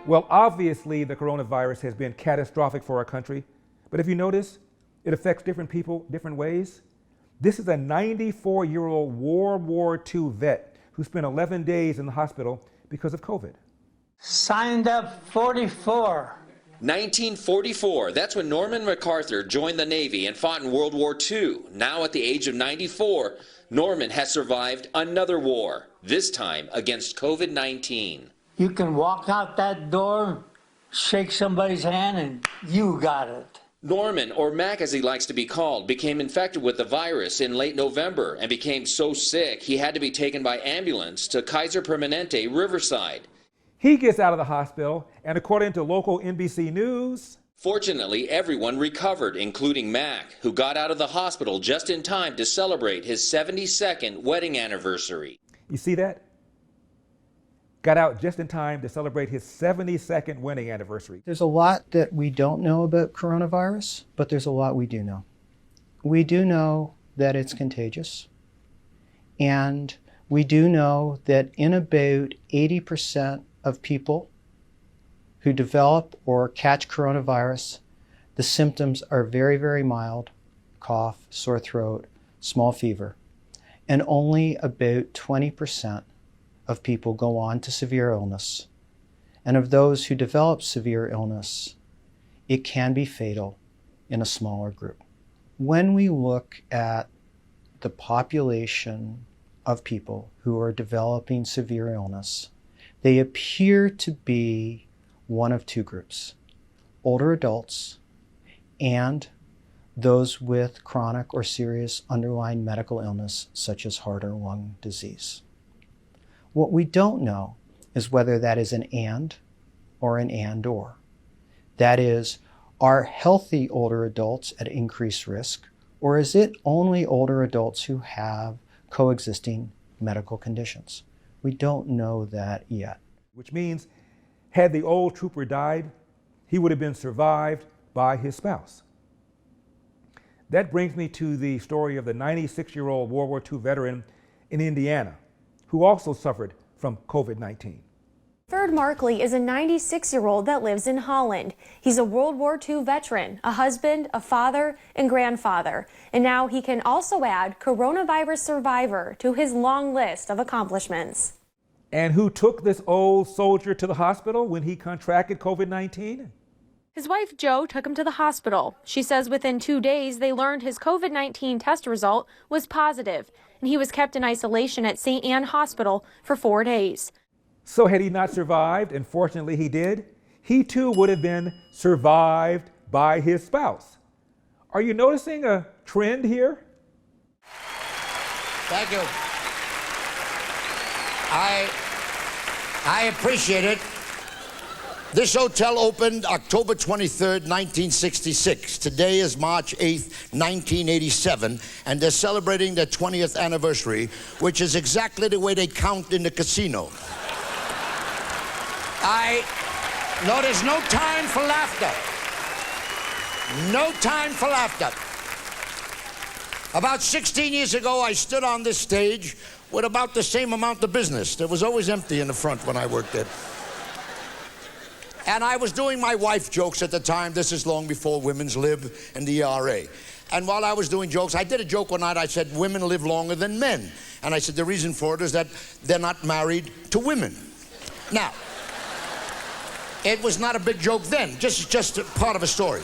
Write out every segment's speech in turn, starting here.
Well, obviously, the coronavirus has been catastrophic for our country, but if you notice, it affects different people different ways. This is a 94-year-old World War II vet who spent 11 days in the hospital because of COVID. Signed up 44. 1944, that's when Norman MacArthur joined the Navy and fought in World War II. Now at the age of 94, Norman has survived another war, this time against COVID-19. You can walk out that door, shake somebody's hand, and you got it. Norman, or Mac as he likes to be called, became infected with the virus in late November and became so sick he had to be taken by ambulance to Kaiser Permanente, Riverside. He gets out of the hospital, and according to local NBC News, fortunately, everyone recovered, including Mac, who got out of the hospital just in time to celebrate his 72nd wedding anniversary. You see that? Got out just in time to celebrate his 72nd wedding anniversary. There's a lot that we don't know about coronavirus, but there's a lot we do know. We do know that it's contagious, and we do know that in about 80% of people who develop or catch coronavirus, the symptoms are very, very mild: cough, sore throat, small fever. And only about 20% of people go on to severe illness. And of those who develop severe illness, it can be fatal in a smaller group. When we look at the population of people who are developing severe illness, they appear to be one of two groups: older adults and those with chronic or serious underlying medical illness such as heart or lung disease. What we don't know is whether that is an and or an and/or. That is, are healthy older adults at increased risk, or is it only older adults who have coexisting medical conditions? We don't know that yet. Which means, had the old trooper died, he would have been survived by his spouse. That brings me to the story of the 96-year-old World War II veteran in Indiana, who also suffered from COVID-19. Ferd Markley is a 96-year-old that lives in Holland. He's a World War II veteran, a husband, a father, and grandfather. And now he can also add coronavirus survivor to his long list of accomplishments. And who took this old soldier to the hospital when he contracted COVID-19? His wife, Jo, took him to the hospital. She says within 2 days, they learned his COVID-19 test result was positive, and he was kept in isolation at St. Anne Hospital for 4 days. So had he not survived, and fortunately he did, he too would have been survived by his spouse. Are you noticing a trend here? Thank you. I appreciate it. This hotel opened October 23rd, 1966. Today is March 8th, 1987, and they're celebrating their 20th anniversary, which is exactly the way they count in the casino. No, there's no time for laughter. No time for laughter. About 16 years ago, I stood on this stage with about the same amount of business. There was always empty in the front when I worked there. And I was doing my wife jokes at the time. This is long before women's lib and the ERA. And while I was doing jokes, I did a joke one night. I said, women live longer than men. And I said, the reason for it is that they're not married to women. Now, it was not a big joke then, just a part of a story.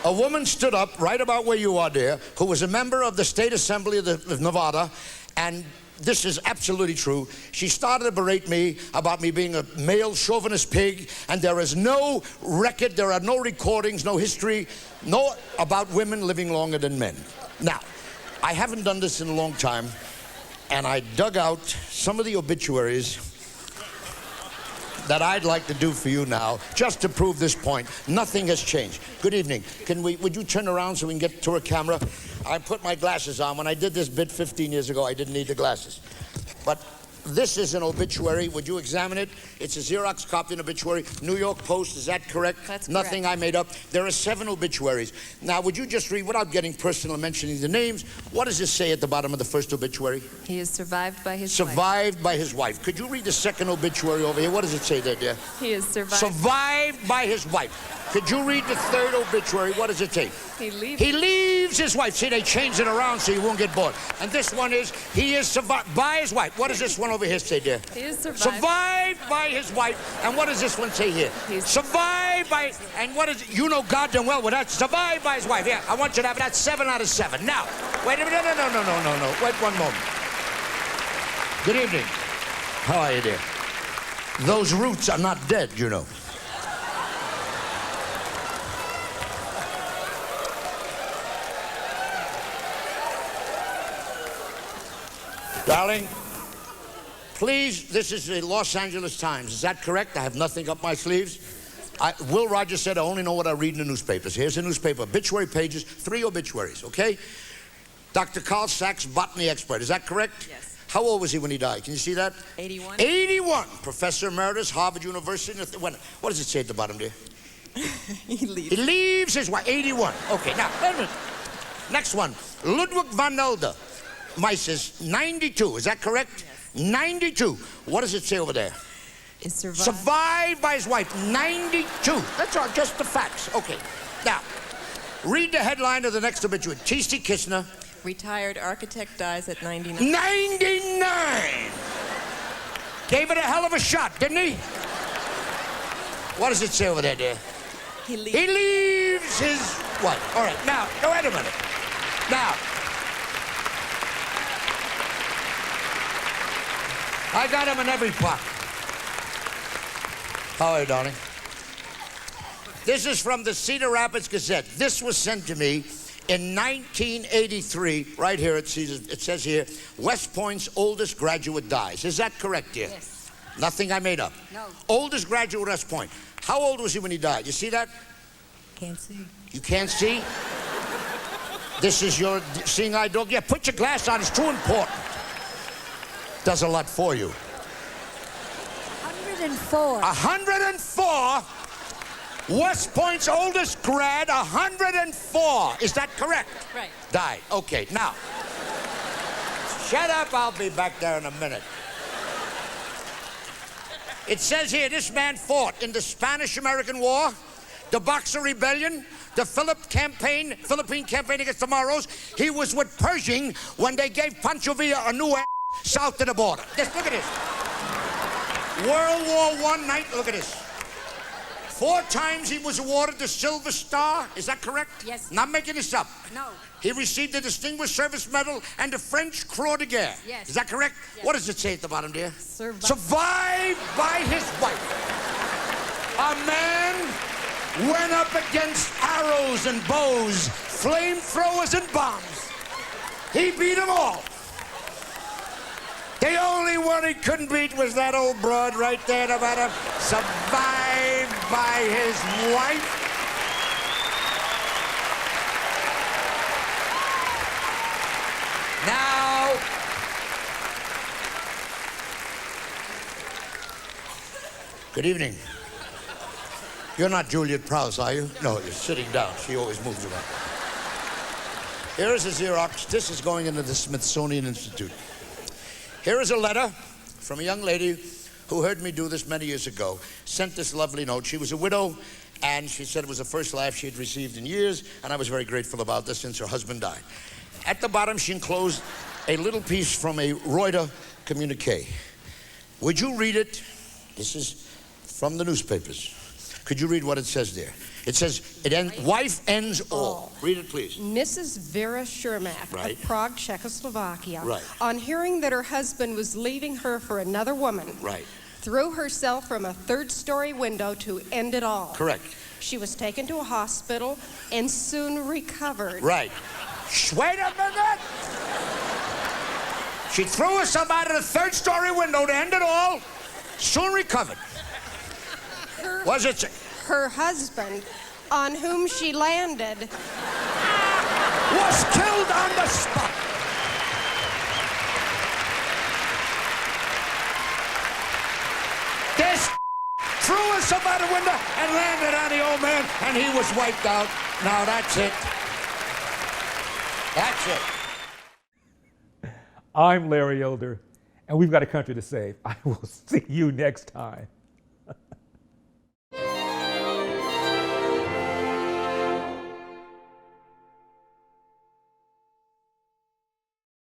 A woman stood up right about where you are there, who was a member of the State Assembly of Nevada, and this is absolutely true. She started to berate me about me being a male chauvinist pig, and there is no record, there are no recordings, no history, no about women living longer than men. Now, I haven't done this in a long time, and I dug out some of the obituaries that I'd like to do for you now, just to prove this point. Nothing has changed. Good evening. Would you turn around so we can get to a camera? I put my glasses on. When I did this bit 15 years ago, I didn't need the glasses. But this is an obituary. Would you examine it? It's a Xerox copy of an obituary. New York Post, is that correct? That's correct. Nothing I made up. There are 7 obituaries. Now, would you just read, without getting personal and mentioning the names, what does this say at the bottom of the first obituary? He is survived by his wife. Survived by his wife. Could you read the second obituary over here? What does it say there, dear? He is survived. Survived by his wife. Could you read the third obituary? What does it say? He leaves. He leaves his wife. See, they changed it around so you won't get bored. And this one is, he is survived by his wife. What does this one over here say, dear? He is survived. Survived by his wife. And what does this one say here? He's survived by, and what is, you know goddamn well what that's, survived by his wife. Yeah, I want you to have that 7 out of 7. Now, wait a minute, no. Wait one moment. Good evening. How are you, dear? Those roots are not dead, you know. Darling, please, this is the Los Angeles Times. Is that correct? I have nothing up my sleeves. Will Rogers said I only know what I read in the newspapers. Here's the newspaper. Obituary pages, 3 obituaries, okay? Dr. Carl Sachs, botany expert. Is that correct? Yes. How old was he when he died? Can you see that? 81. 81. Professor Emeritus, Harvard University. What does it say at the bottom, dear? He leaves. He leaves his wife. 81. Okay, now, wait a minute. Next one. Ludwig van Helder. Mises, 92. Is that correct? Yes. 92. What does it say over there? Is survived. Survived by his wife. 92. That's all, just the facts. Okay. Now, read the headline of the next obituary. T.C. Kistner. Retired architect dies at 99. 99. Gave it a hell of a shot, didn't he? What does it say over there, dear? He leaves. He leaves his wife. All right. Now, wait a minute. Now, I got him in every pocket. How are you, darling? This is from the Cedar Rapids Gazette. This was sent to me in 1983. Right here, it says here, West Point's oldest graduate dies. Is that correct, dear? Yes. Nothing I made up. No. Oldest graduate at West Point. How old was he when he died? You see that? Can't see. You can't see? This is your seeing eye dog? Yeah, put your glass on. It's too important. Does a lot for you. 104. 104. West Point's oldest grad, 104. Is that correct? Right. Died. Okay, now. Shut up, I'll be back there in a minute. It says here, this man fought in the Spanish-American War, the Boxer Rebellion, the Philippine campaign against the Moros. He was with Pershing when they gave Pancho Villa a new ass south of the border. Just look at this. World War I night, look at this. 4 times he was awarded the Silver Star. Is that correct? Yes. Not making this up. No. He received the Distinguished Service Medal and the French Croix de Guerre. Yes. Is that correct? Yes. What does it say at the bottom, dear? Survived. Survived by his wife. A man went up against arrows and bows, flamethrowers and bombs. He beat them all. The only one he couldn't beat was that old broad right there, no matter. Survived by his wife. Now, good evening. You're not Juliet Prowse, are you? No, you're sitting down. She always moves around. Here is a Xerox. This is going into the Smithsonian Institute. Here is a letter from a young lady who heard me do this many years ago, sent this lovely note. She was a widow, and she said it was the first laugh she had received in years, and I was very grateful about this since her husband died. At the bottom, she enclosed a little piece from a Reuters communique. Would you read it? This is from the newspapers. Could you read what it says there? It says, wife ends all. Read it, please. Mrs. Vera Shermack Right. of Prague, Czechoslovakia, Right. on hearing that her husband was leaving her for another woman, Right. threw herself from a 3rd-story window to end it all. Correct. She was taken to a hospital and soon recovered. Right. Wait a minute! She threw herself out of the 3rd-story window to end it all, soon recovered. What does it say? Her husband, on whom she landed, Was killed on the spot. glass up out the window and landed on the old man, and he was wiped out. Now that's it. That's it. I'm Larry Elder, and we've got a country to save. I will see you next time.